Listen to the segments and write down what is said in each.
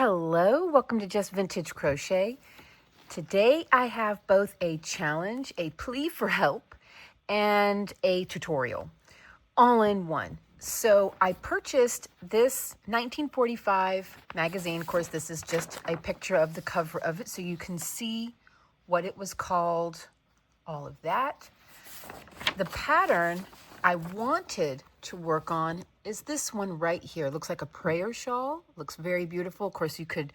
Hello, welcome to Just Vintage Crochet. Today I have both a challenge, a plea for help, and a tutorial all in one. So I purchased this 1945 magazine. Of course, this is just a picture of the cover of it so you can see what it was called, all of that. The pattern I wanted to work on is this one right here. It looks like a prayer shawl. Looks very beautiful. Of course, you could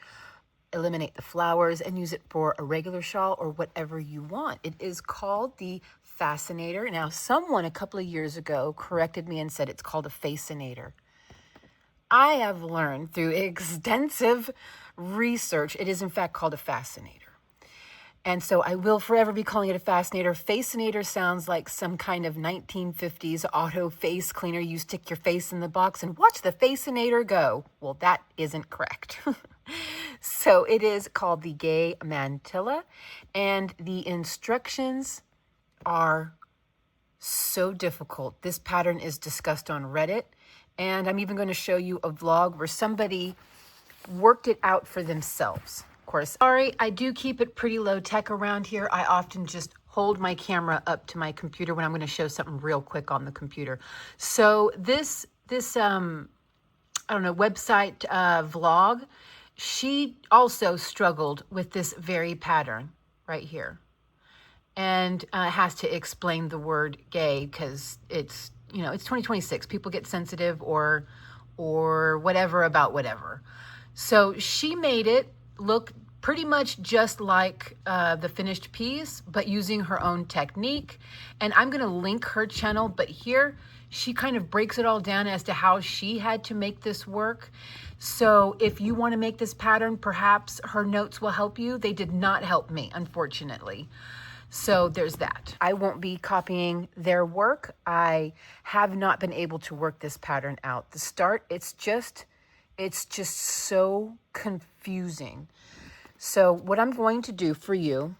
eliminate the flowers and use it for a regular shawl or whatever you want. It is called the Fascinator. Now, someone a couple of years ago corrected me and said it's called a Fascinator. I have learned through extensive research, it is in fact called a Fascinator. And so I will forever be calling it a Fascinator. Fascinator sounds like some kind of 1950s auto face cleaner. You stick your face in the box and watch the Fascinator go. Well, that isn't correct. So it is called the Gay Mantilla, and the instructions are so difficult. This pattern is discussed on Reddit, and I'm even going to show you a vlog where somebody worked it out for themselves. Of course, sorry, I do keep it pretty low tech around here. I often just hold my camera up to my computer when I'm going to show something real quick on the computer. So this I don't know, website vlog, she also struggled with this very pattern right here, and has to explain the word gay because it's, you know, it's 2026. People get sensitive or whatever about whatever. So she made it look pretty much just like the finished piece, but using her own technique. And I'm going to link her channel, but here she kind of breaks it all down as to how she had to make this work. So if you want to make this pattern, perhaps her notes will help you. They did not help me, unfortunately. So there's that. I won't be copying their work. I have not been able to work this pattern out. The start, it's just so confusing. So what I'm going to do for you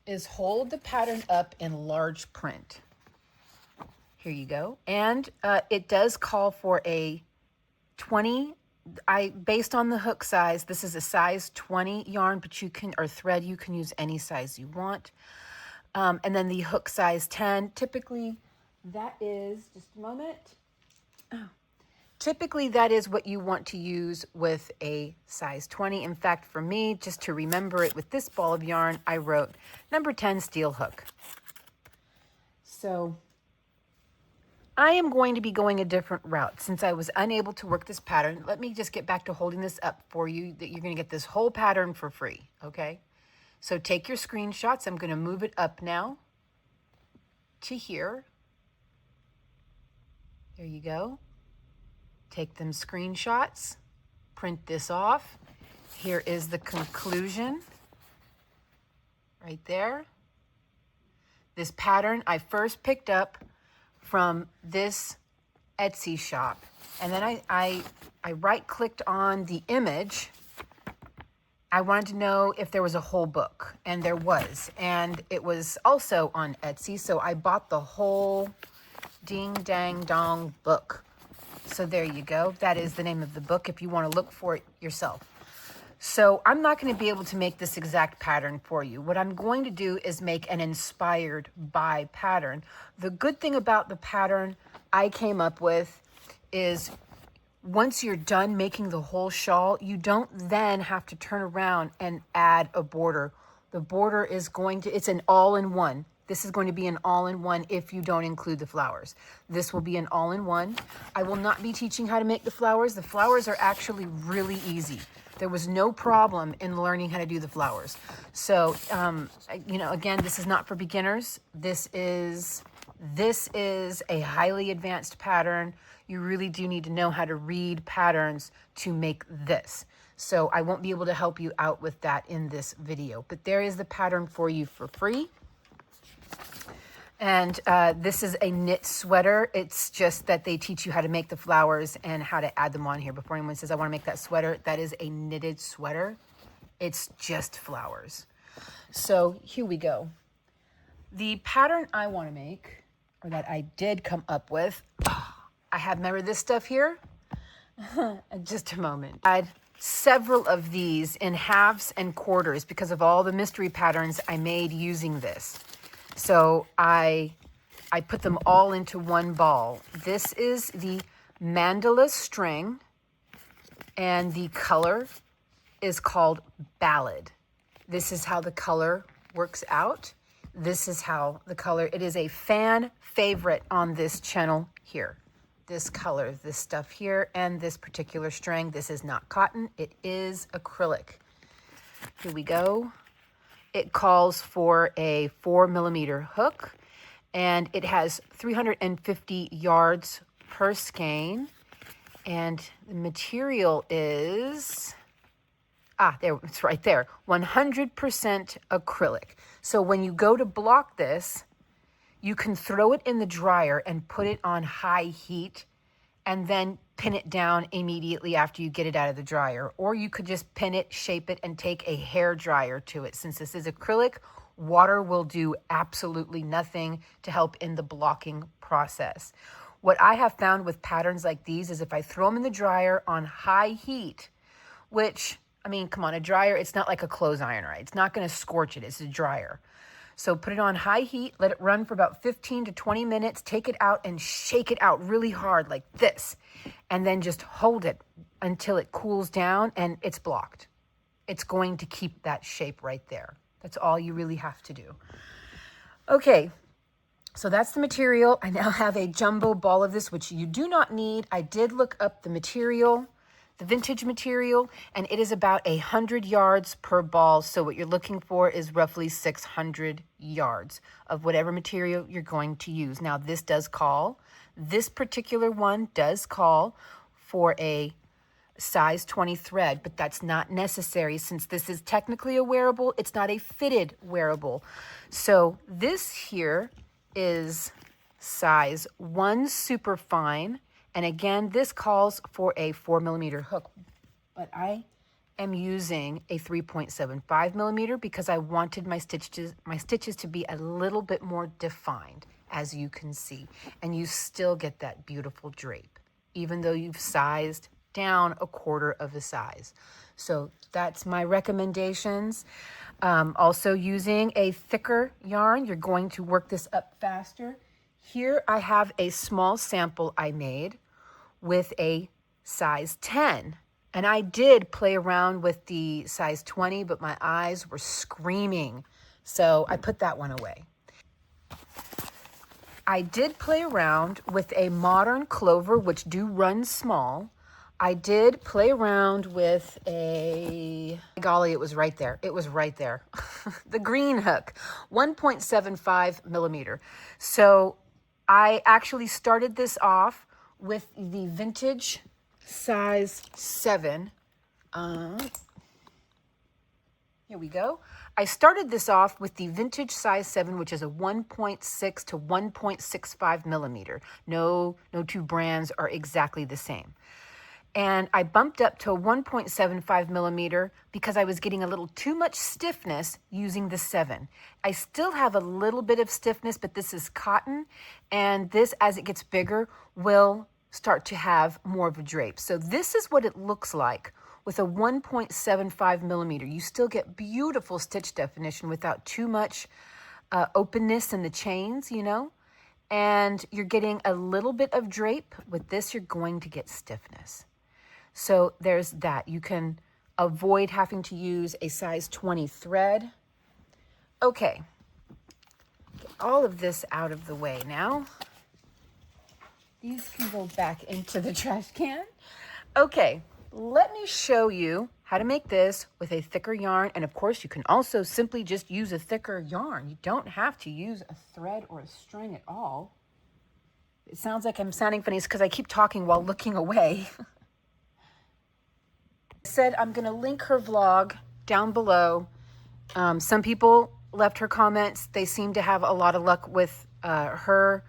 is hold the pattern up in large print. Here you go. And it does call for a 20, based on the hook size, this is a size 20 yarn, but you can, or thread, you can use any size you want. And then the hook size 10, typically that is, just a moment. Typically, that is what you want to use with a size 20. In fact, for me, just to remember it with this ball of yarn, I wrote number 10 steel hook. So I am going to be going a different route since I was unable to work this pattern. Let me just get back to holding this up for you, that you're going to get this whole pattern for free, okay? So take your screenshots. I'm going to move it up now to here. There you go. Take them screenshots, print this off. Here is the conclusion right there. This pattern I first picked up from this Etsy shop. And then I right-clicked on the image. I wanted to know if there was a whole book, and there was. And it was also on Etsy, so I bought the whole ding-dang-dong book. So there you go. That is the name of the book if you want to look for it yourself. So I'm not going to be able to make this exact pattern for you. What I'm going to do is make an inspired by pattern. The good thing about the pattern I came up with is once you're done making the whole shawl, you don't then have to turn around and add a border. The border is going to, it's an all-in-one. This is going to be an all-in-one if you don't include the flowers. This will be an all-in-one. I will not be teaching how to make the flowers. The flowers are actually really easy. There was no problem in learning how to do the flowers. So, you know, again, this is not for beginners. This is a highly advanced pattern. You really do need to know how to read patterns to make this. So I won't be able to help you out with that in this video, but there is the pattern for you for free. And this is a knit sweater. It's just that they teach you how to make the flowers and how to add them on here. Before anyone says, I want to make that sweater, that is a knitted sweater. It's just flowers. So here we go. The pattern I want to make, or that I did come up with, I have, remember this stuff here? Just a moment. several of these in halves and quarters because of all the mystery patterns I made using this. So I put them all into one ball. This is the mandala string, and the color is called Ballad. This is how the color works out. This is how the color, it is a fan favorite on this channel here. This color, this stuff here, and this particular string. This is not cotton, it is acrylic. Here we go. It calls for a 4mm hook, and it has 350 yards per skein. And the material is, there, it's right there, 100% acrylic. So when you go to block this, you can throw it in the dryer and put it on high heat and then pin it down immediately after you get it out of the dryer. Or you could just pin it, shape it, and take a hair dryer to it. Since this is acrylic, water will do absolutely nothing to help in the blocking process. What I have found with patterns like these is if I throw them in the dryer on high heat, which, I mean, come on, a dryer, it's not like a clothes iron, right? It's not going to scorch it, it's a dryer. So put it on high heat, let it run for about 15 to 20 minutes, take it out and shake it out really hard like this. And then just hold it until it cools down and it's blocked. It's going to keep that shape right there. That's all you really have to do. Okay, so that's the material. I now have a jumbo ball of this, which you do not need. I did look up the material, the vintage material, and it is about 100 yards per ball. So what you're looking for is roughly 600 yards of whatever material you're going to use. Now this particular one does call for a size 20 thread, but that's not necessary since this is technically a wearable. It's not a fitted wearable. So this here is size 1 super fine. And again, this calls for a 4mm hook, but I am using a 3.75mm because I wanted my stitches to be a little bit more defined, as you can see. And you still get that beautiful drape, even though you've sized down 1/4 of the size. So that's my recommendations. Also using a thicker yarn, you're going to work this up faster. Here I have a small sample I made with a size 10. And I did play around with the size 20, but my eyes were screaming. So I put that one away. I did play around with a modern clover, which do run small. I did play around with a, golly, it was right there. It was right there. The green hook, 1.75mm. So I actually started this off with the vintage size 7. Here we go. I started this off with the vintage size 7, which is a 1.6 to 1.65mm. No two brands are exactly the same. And I bumped up to a 1.75mm because I was getting a little too much stiffness using the 7. I still have a little bit of stiffness, but this is cotton, and this, as it gets bigger, will start to have more of a drape. So this is what it looks like with a 1.75mm. You still get beautiful stitch definition without too much openness in the chains, you know? And you're getting a little bit of drape. With this, you're going to get stiffness. So there's that. You can avoid having to use a size 20 thread. Okay, get all of this out of the way now. These can go back into the trash can. Okay, let me show you how to make this with a thicker yarn. And of course, you can also simply just use a thicker yarn. You don't have to use a thread or a string at all. It sounds like I'm sounding funny. It's because I keep talking while looking away. I said I'm going to link her vlog down below. Some people left her comments. They seem to have a lot of luck with her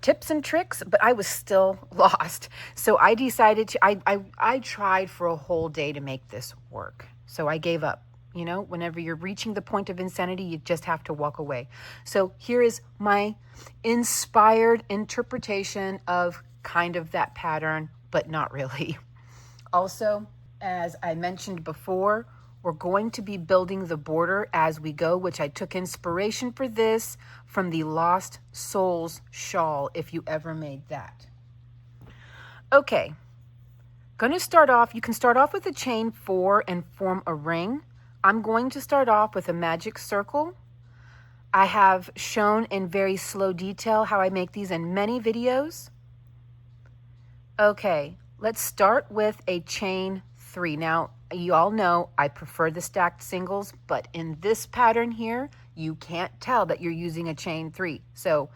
tips and tricks, but I was still lost. So I decided to, I tried for a whole day to make this work. So I gave up. You know, whenever you're reaching the point of insanity, you just have to walk away. So here is my inspired interpretation of kind of that pattern, but not really. Also, As I mentioned before, we're going to be building the border as we go, which I took inspiration for this from the Lost Souls shawl, if you ever made that. Okay, gonna start off, you can start off with a chain 4 and form a ring. I'm going to start off with a magic circle. I have shown in very slow detail how I make these in many videos. Okay, let's start with a chain 3. Now, you all know I prefer the stacked singles, but in this pattern here, you can't tell that you're using a chain 3. So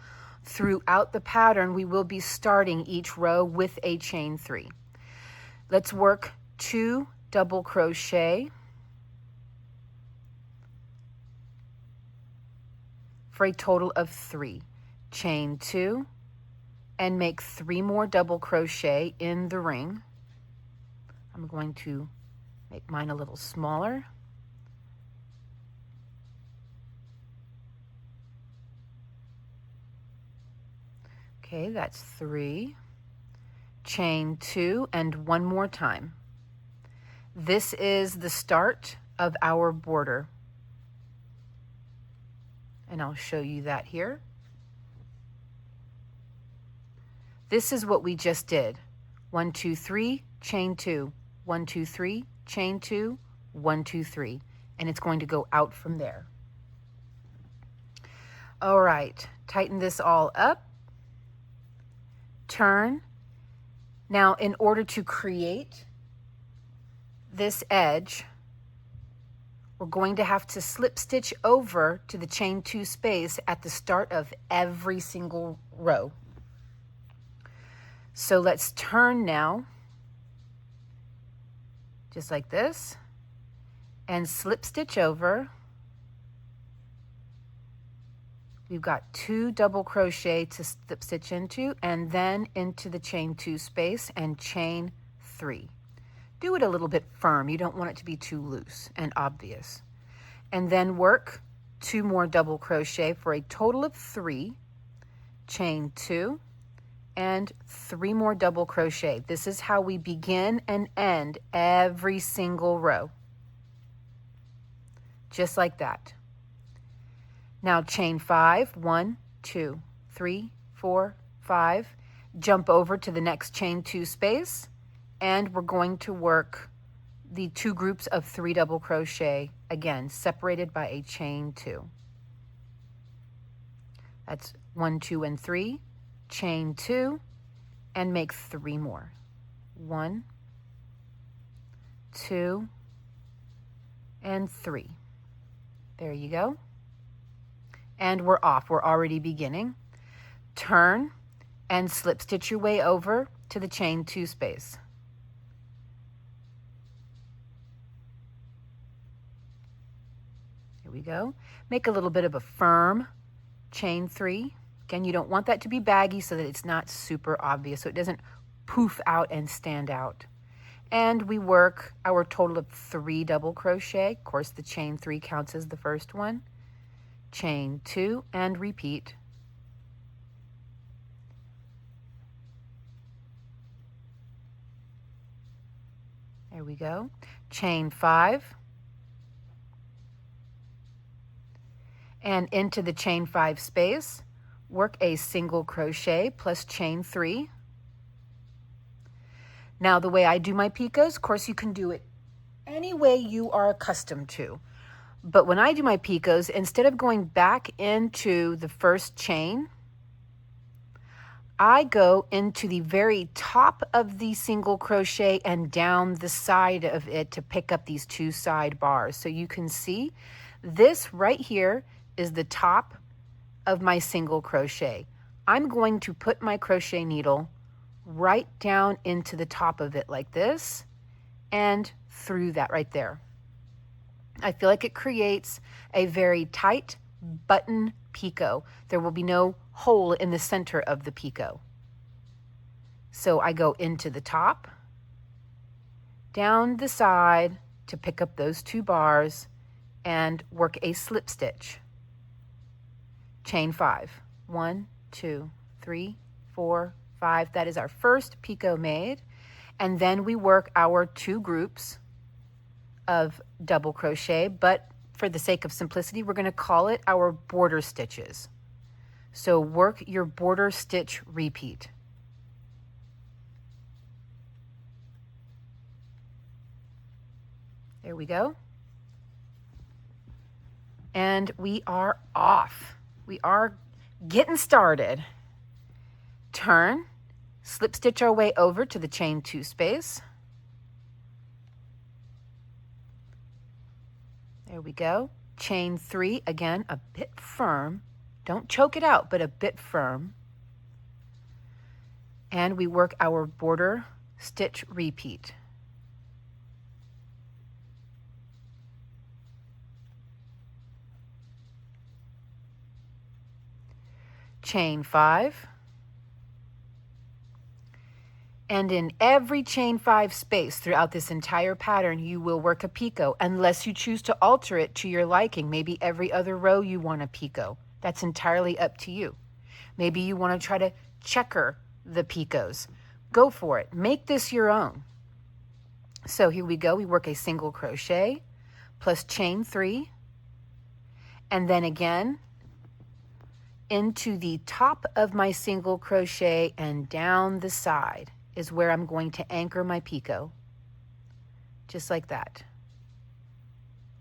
throughout the pattern, we will be starting each row with a chain 3. Let's work 2 double crochet for a total of 3. Chain 2 and make 3 more double crochet in the ring. I'm going to make mine a little smaller. Okay, that's 3. Chain 2 and 1 more time. This is the start of our border. And I'll show you that here. This is what we just did. 1, 2, 3, chain 2. 1, 2, 3, chain 2, 1, 2, 3. And it's going to go out from there. All right, tighten this all up. Turn. Now, in order to create this edge, we're going to have to slip stitch over to the chain 2 space at the start of every single row. So let's turn now, just like this, and slip stitch over. We've got 2 double crochet to slip stitch into, and then into the chain 2 space and chain 3. Do it a little bit firm. You don't want it to be too loose and obvious. And then work 2 more double crochet for a total of 3. Chain 2 and 3 more double crochet. This is how we begin and end every single row. Just like that. Now chain 5, 1, 2, 3, 4, 5. Jump over to the next chain 2 space, and we're going to work the 2 groups of 3 double crochet, again separated by a chain 2. That's 1, 2, and 3. Chain 2 and make 3 more. 1, 2, and 3. There you go. And we're off. We're already beginning. Turn and slip stitch your way over to the chain 2 space. Here we go. Make a little bit of a firm chain 3. Again, you don't want that to be baggy so that it's not super obvious, so it doesn't poof out and stand out. And we work our total of 3 double crochet. Of course, the chain 3 counts as the first one. Chain 2 and repeat. There we go. Chain 5. And into the chain 5 space, work a single crochet plus chain 3. Now the way I do my picots, of course you can do it any way you are accustomed to. But when I do my picots, instead of going back into the first chain, I go into the very top of the single crochet and down the side of it to pick up these 2 side bars. So you can see this right here is the top of my single crochet. I'm going to put my crochet needle right down into the top of it like this and through that right there. I feel like it creates a very tight button picot. There will be no hole in the center of the picot. So I go into the top, down the side to pick up those 2 bars and work a slip stitch. Chain 5. 1, 2, 3, 4, 5. That is our first picot made. And then we work our 2 groups of double crochet, but for the sake of simplicity, we're going to call it our border stitches. So work your border stitch repeat. There we go. And we are off. We are getting started. Turn, slip stitch our way over to the chain 2 space. There we go. Chain 3, again, a bit firm. Don't choke it out, but a bit firm. And we work our border stitch repeat. Chain 5. And in every chain 5 space throughout this entire pattern, you will work a picot unless you choose to alter it to your liking. Maybe every other row you want a picot. That's entirely up to you. Maybe you want to try to checker the picots. Go for it. Make this your own. So here we go. We work a single crochet plus chain 3. And then again, into the top of my single crochet and down the side is where I'm going to anchor my picot, just like that,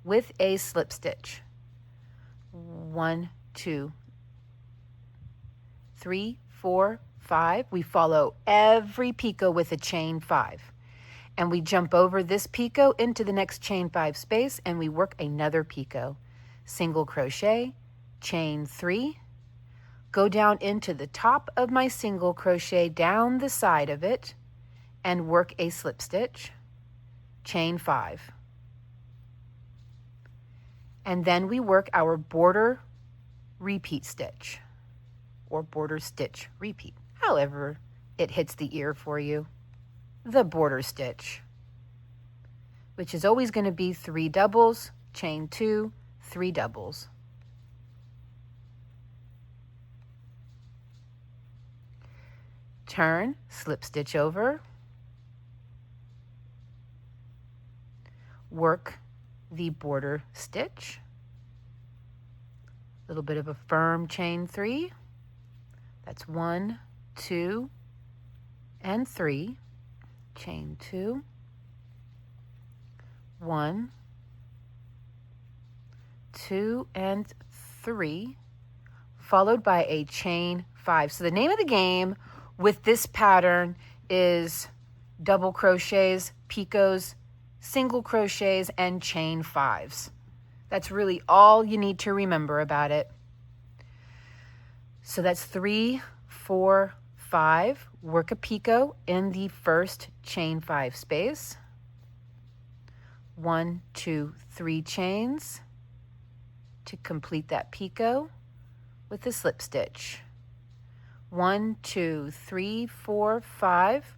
with a slip stitch. 1, 2, 3, 4, 5. We follow every picot with a chain 5, and we jump over this picot into the next chain 5 space, and we work another picot. Single crochet, chain 3, go down into the top of my single crochet down the side of it and work a slip stitch, chain 5. And then we work our border repeat stitch, or border stitch repeat, however it hits the ear for you. The border stitch, which is always going to be 3 doubles, chain 2, 3 doubles. Turn, slip stitch over, work the border stitch, a little bit of a firm chain 3. That's 1, 2, and 3. Chain 2, 1, 2, and 3, followed by a chain 5. So the name of the game with this pattern is double crochets, picots, single crochets, and chain 5s. That's really all you need to remember about it. So that's 3, 4, 5. Work a picot in the first chain 5 space. 1, 2, 3 chains to complete that picot with a slip stitch. 1, 2, 3, 4, 5.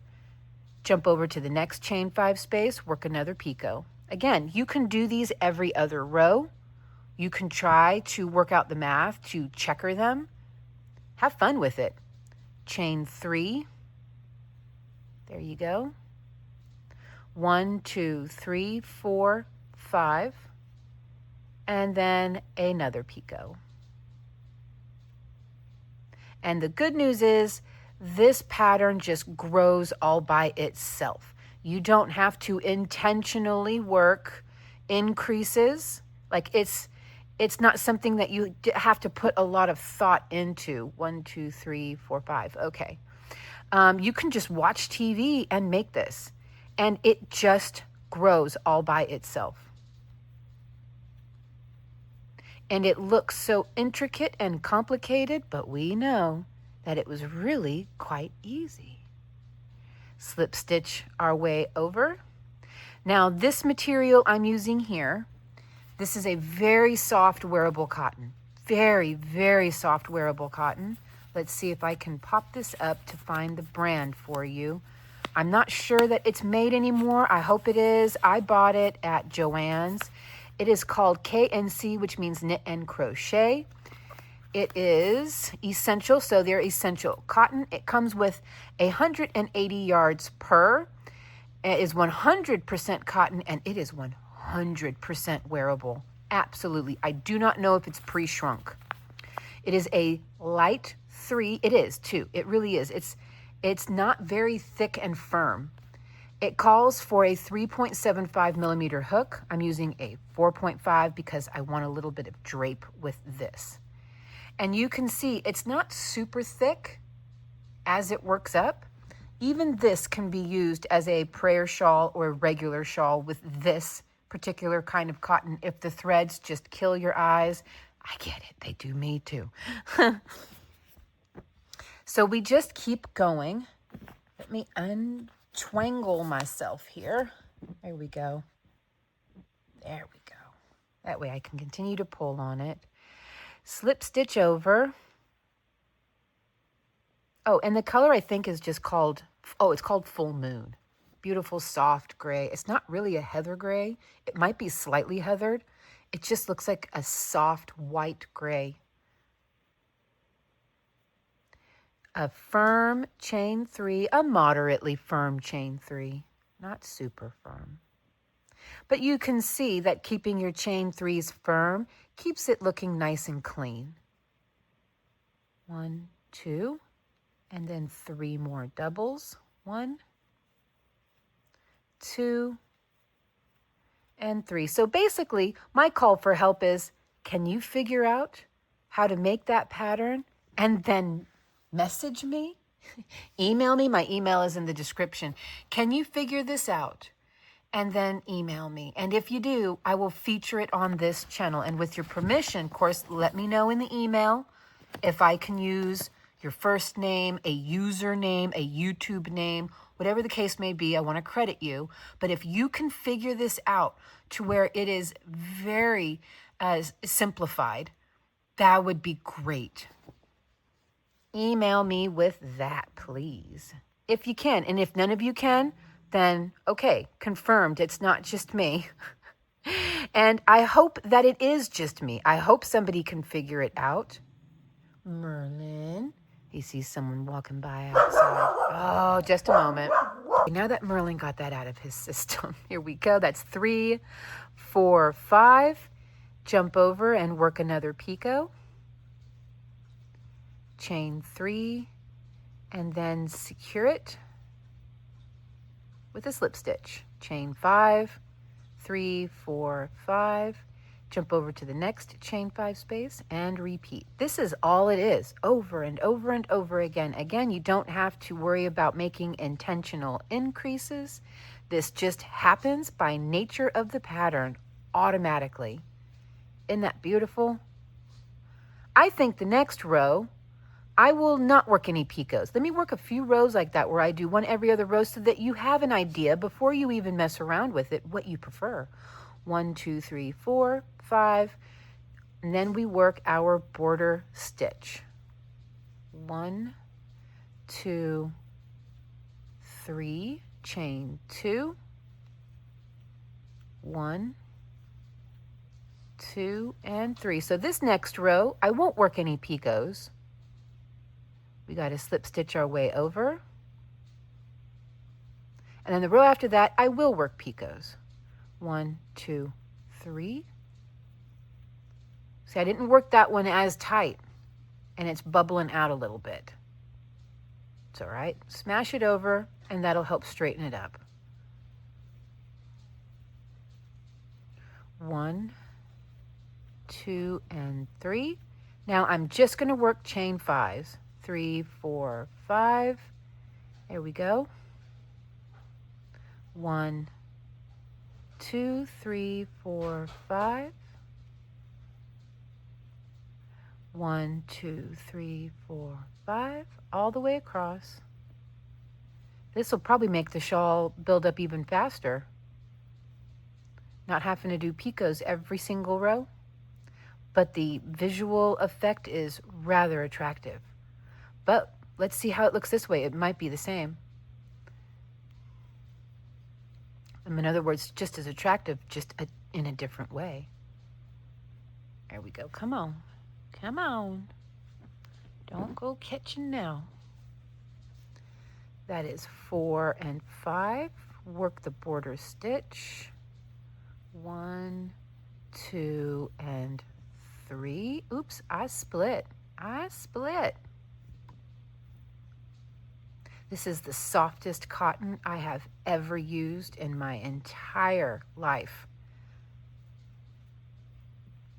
Jump over to the next chain 5 space, work another picot. Again, you can do these every other row. You can try to work out the math to checker them. Have fun with it. Chain 3. There you go. 1, 2, 3, 4, 5. And then another picot. And the good news is this pattern just grows all by itself. You don't have to intentionally work increases. Like it's not something that you have to put a lot of thought into. 1, 2, 3, 4, 5. Okay. You can just watch TV and make this, and it just grows all by itself. And it looks so intricate and complicated, but we know that it was really quite easy. Slip stitch our way over. Now this material I'm using here, this is a very soft wearable cotton. Very, very soft wearable cotton. Let's see if I can pop this up to find the brand for you. I'm not sure that it's made anymore. I hope it is. I bought it at Joann's. It is called KNC, which means knit and crochet. It is essential, so they're essential cotton. It comes with 180 yards per. It is 100% cotton, and it is 100% wearable. Absolutely. I do not know if it's pre-shrunk. It is a light 3. It is too. It really is. It's not very thick and firm. It calls for a 3.75 millimeter hook. I'm using a 4.5 because I want a little bit of drape with this. And you can see it's not super thick as it works up. Even this can be used as a prayer shawl or a regular shawl with this particular kind of cotton. If the threads just kill your eyes, I get it. They do me too. So we just keep going. Let me untwangle myself here. There we go. There we go. That way I can continue to pull on it. Slip stitch over. Oh, and the color I think is just called, it's called Full Moon. Beautiful soft gray. It's not really a heather gray. It might be slightly heathered. It just looks like a soft white gray. A firm chain 3, a moderately firm chain 3, not super firm. But you can see that keeping your chain 3s firm keeps it looking nice and clean. 1, 2, and then 3 more doubles. 1, 2, and 3. So basically, my call for help is, can you figure out how to make that pattern and then message me? Email me. My email is in the description. Can you figure this out? And then email me. And if you do, I will feature it on this channel. And with your permission, of course, let me know in the email if I can use your first name, a username, a YouTube name, whatever the case may be. I want to credit you. But if you can figure this out to where it is very simplified, that would be great. Email me with that, please, if you can. And if none of you can, then okay, confirmed, it's not just me. And I hope that it is just me. I hope somebody can figure it out. Merlin, he sees someone walking by outside. Oh, just a moment. Now that Merlin got that out of his system, here we go. That's 3, 4, 5. Jump over and work another picot. Chain 3, and then secure it with a slip stitch. Chain 5, 3, 4, 5. Jump over to the next chain 5 space and repeat. This is all it is, over and over and over again. Again, you don't have to worry about making intentional increases. This just happens by nature of the pattern automatically. Isn't that beautiful? I think the next row, I will not work any picots. Let me work a few rows like that where I do one every other row so that you have an idea before you even mess around with it, what you prefer. 1, 2, 3, 4, 5. And then we work our border stitch. 1, 2, 3, chain 2. 1, 2, and 3. So this next row, I won't work any picots. We got to slip stitch our way over. And then the row after that, I will work picots. 1, 2, 3. See, I didn't work that one as tight, and it's bubbling out a little bit. It's all right. Smash it over, and that'll help straighten it up. 1, 2, and 3. Now I'm just going to work chain 5s. 3, 4, 5. There we go. 1, 2, 3, 4, 5. 1, 2, 3, 4, 5. All the way across. This will probably make the shawl build up even faster. Not having to do picots every single row. But the visual effect is rather attractive. But let's see how it looks this way. It might be the same. In other words, just as attractive, just in a different way. There we go. Come on. Come on. Don't go catching now. That is 4 and 5. work the border stitch. 1, 2, and 3. Oops, I split. This is the softest cotton I have ever used in my entire life.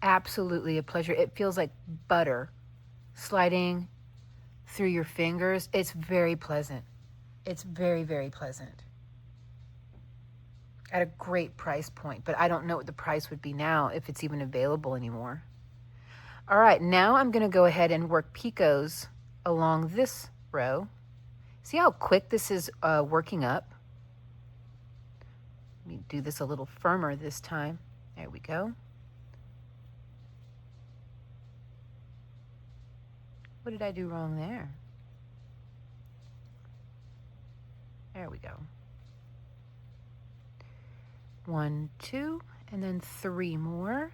Absolutely a pleasure. It feels like butter sliding through your fingers. It's very pleasant. It's very, very pleasant. At a great price point, but I don't know what the price would be now, if it's even available anymore. All right, now I'm going to go ahead and work picots along this row. See how quick this is working up? Let me do this a little firmer this time. There we go. What did I do wrong there? There we go. 1, 2, and then 3 more.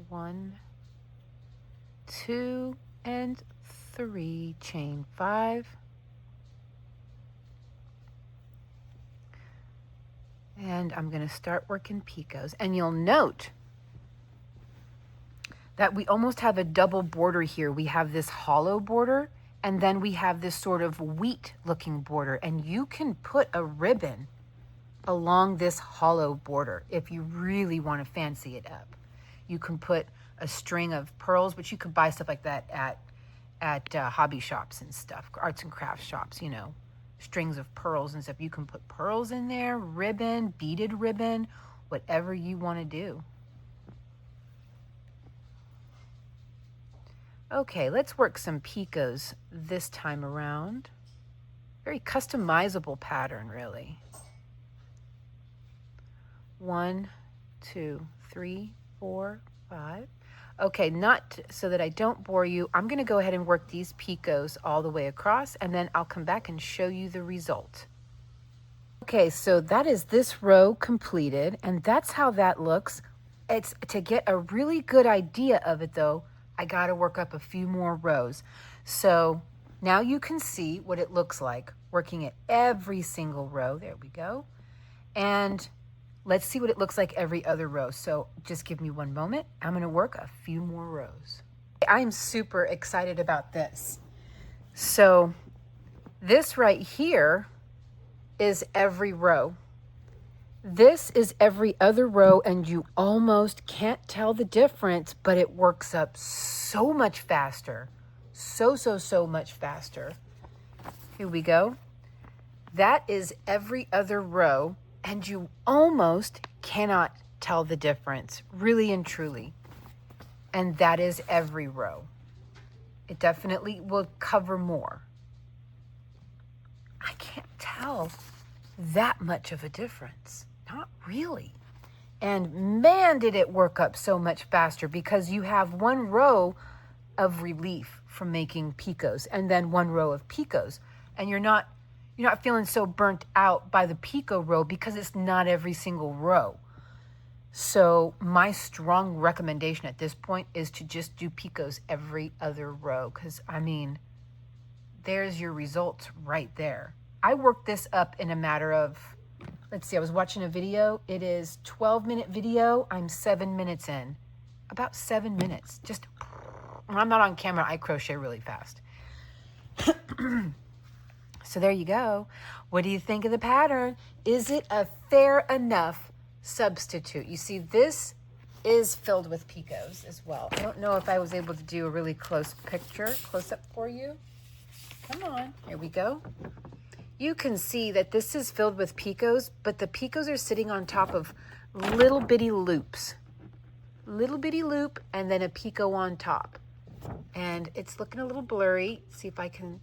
1, 2, and 3. Chain 5. And I'm going to start working picots. And you'll note that we almost have a double border here. We have this hollow border, and then we have this sort of wheat looking border. And you can put a ribbon along this hollow border if you really want to fancy it up. You can put a string of pearls, but you could buy stuff like that at hobby shops and stuff, arts and crafts shops, you know, strings of pearls and stuff. You can put pearls in there, ribbon, beaded ribbon, whatever you want to do. Okay, let's work some picots this time around. Very customizable pattern, really. 1, 2, 3, 4, 5. Okay, not so that I don't bore you, I'm going to go ahead and work these picots all the way across, and then I'll come back and show you the result. Okay, so that is this row completed, and that's how that looks. It's to get a really good idea of it, though, I got to work up a few more rows. So now you can see what it looks like working at every single row. There we go. And let's see what it looks like every other row. So just give me one moment. I'm going to work a few more rows. I'm super excited about this. So this right here is every row. This is every other row, and you almost can't tell the difference, but it works up so much faster. So much faster. Here we go. That is every other row, and you almost cannot tell the difference, really and truly. And that is every row. It definitely will cover more. I can't tell that much of a difference. Not really. And man, did it work up so much faster, because you have one row of relief from making picots and then one row of picots, and you're not feeling so burnt out by the picot row because it's not every single row. So my strong recommendation at this point is to just do picots every other row, because I mean, there's your results right there. I worked this up in a matter of, let's see, I was watching a video. It is 12-minute video. I'm 7 minutes in. About 7 minutes. Just, when I'm not on camera, I crochet really fast. So there you go. What do you think of the pattern? Is it a fair enough substitute? You see, this is filled with picots as well. I don't know if I was able to do a really close up for you. Come on, here we go. You can see that this is filled with picots, but the picots are sitting on top of little bitty loops. Little bitty loop and then a picot on top. And it's looking a little blurry. See if I can,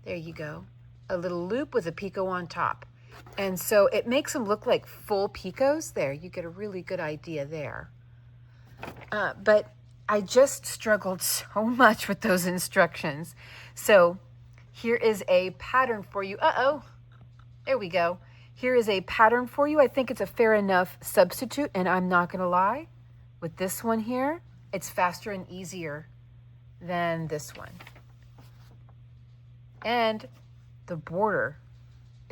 there you go. A little loop with a picot on top. And so it makes them look like full picots. There, you get a really good idea there. But I just struggled so much with those instructions. So here is a pattern for you. There we go. Here is a pattern for you. I think it's a fair enough substitute, and I'm not going to lie. With this one here, it's faster and easier than this one. And the border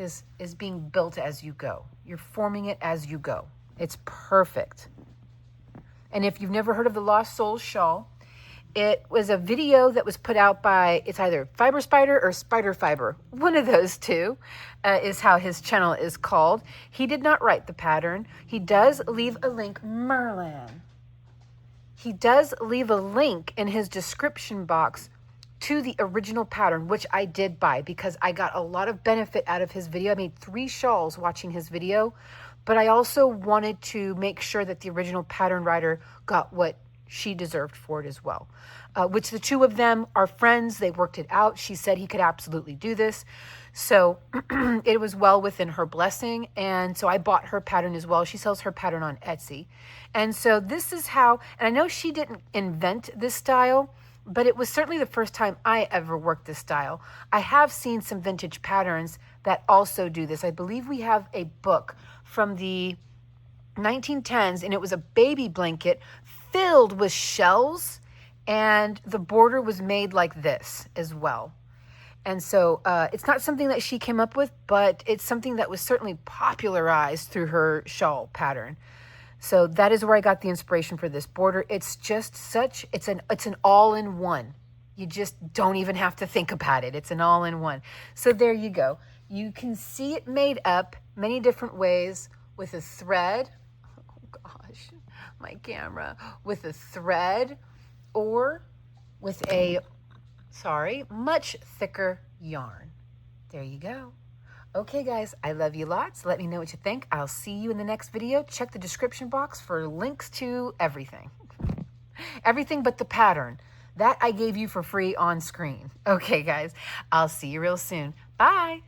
is being built as you go. You're forming it as you go. It's perfect. And if you've never heard of the Lost Souls Shawl, it was a video that was put out by, it's either Fiber Spider or Spider Fiber. One of those two is how his channel is called. He did not write the pattern. He does leave a link, Merlin. He does leave a link in his description box to the original pattern, which I did buy because I got a lot of benefit out of his video. I made 3 shawls watching his video, but I also wanted to make sure that the original pattern writer got what she deserved for it as well. Which the two of them are friends. They worked it out. She said he could absolutely do this. So it was well within her blessing. And so I bought her pattern as well. She sells her pattern on Etsy. And so this is how, and I know she didn't invent this style, but it was certainly the first time I ever worked this style. I have seen some vintage patterns that also do this. I believe we have a book from the 1910s, and it was a baby blanket filled with shells, and the border was made like this as well. And so it's not something that she came up with, but it's something that was certainly popularized through her shawl pattern. So that is where I got the inspiration for this border. It's just such, it's an all-in-one. You just don't even have to think about it. It's an all-in-one. So there you go. You can see it made up many different ways with a thread. Oh gosh, my camera. With a thread or with a, much thicker yarn. There you go. Okay, guys, I love you lots. Let me know what you think. I'll see you in the next video. Check the description box for links to everything. Everything but the pattern. That I gave you for free on screen. Okay, guys, I'll see you real soon. Bye.